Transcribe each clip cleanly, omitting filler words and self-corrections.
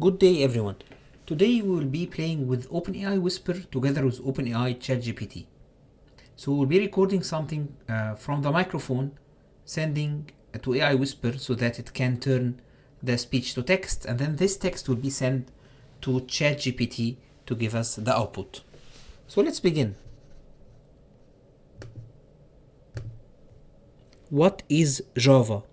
Good day everyone. Today we will be playing with OpenAI Whisper together with OpenAI ChatGPT. So we'll be recording something from the microphone, sending to AI Whisper so that it can turn the speech to text, and then this text will be sent to ChatGPT to give us the output. So let's begin. What is Java?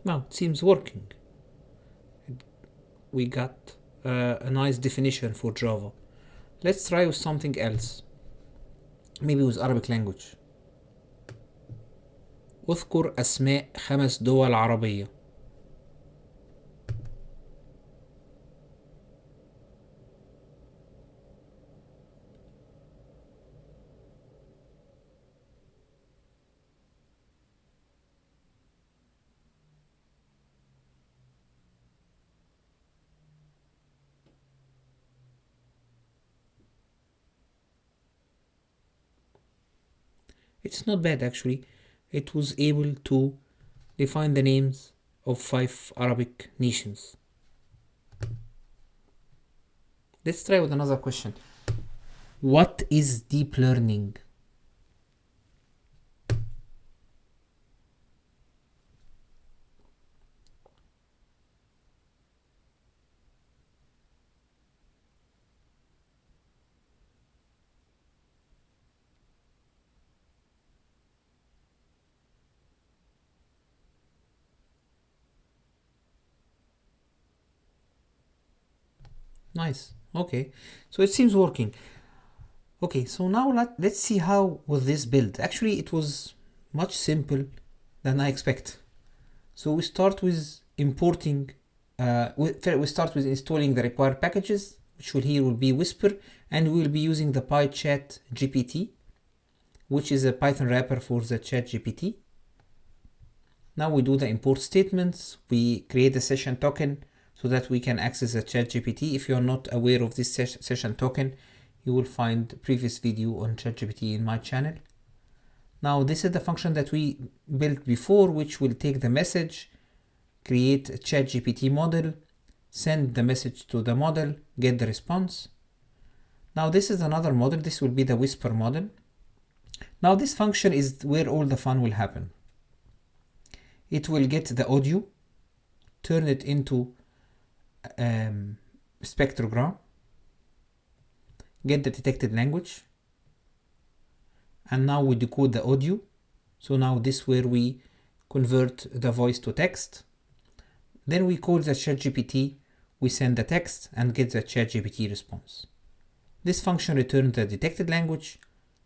Now it seems working. We got a nice definition for Java. Let's try with something else. Maybe with Arabic language. اذكر أسماء 5 دول عربية. It's not bad actually. It was able to define the names of 5 Arabic nations. Let's try with another question. What is deep learning? Nice. Okay, so it seems working. Okay, so now let's see how was this built. Actually, it was much simple than I expect. So we start with importing. We start with installing the required packages, which will be Whisper, and we will be using the PyChat GPT, which is a Python wrapper for the ChatGPT. Now we do the import statements. We create a session token so that we can access the ChatGPT. If you are not aware of this session token, you will find previous video on ChatGPT in my channel. Now this is the function that we built before, which will take the message, create a ChatGPT model, send the message to the model, get the response. Now this is another model. This will be the Whisper model. Now this function is where all the fun will happen. It will get the audio, turn it into spectrogram, get the detected language, and now we decode the audio. So now this where we convert the voice to text. Then we call the ChatGPT, we send the text and get the ChatGPT response. This function returns the detected language,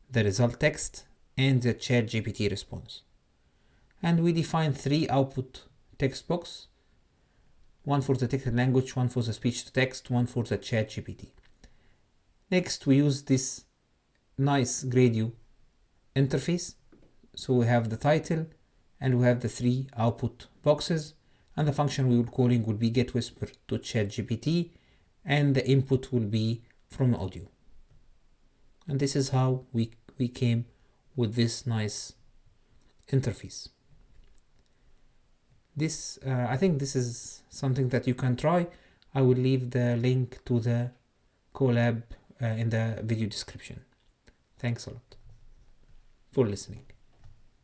the result text, and the ChatGPT response. And we define 3 output text box, one for the detected language, one for the speech to text, one for the ChatGPT. Next, we use this nice Gradio interface. So we have the title and we have the 3 output boxes, and the function we will calling will be get whisper to ChatGPT, and the input will be from audio. And this is how we came with this nice interface. This I think this is something that you can try. I will leave the link to the colab in the video description. Thanks a lot for listening.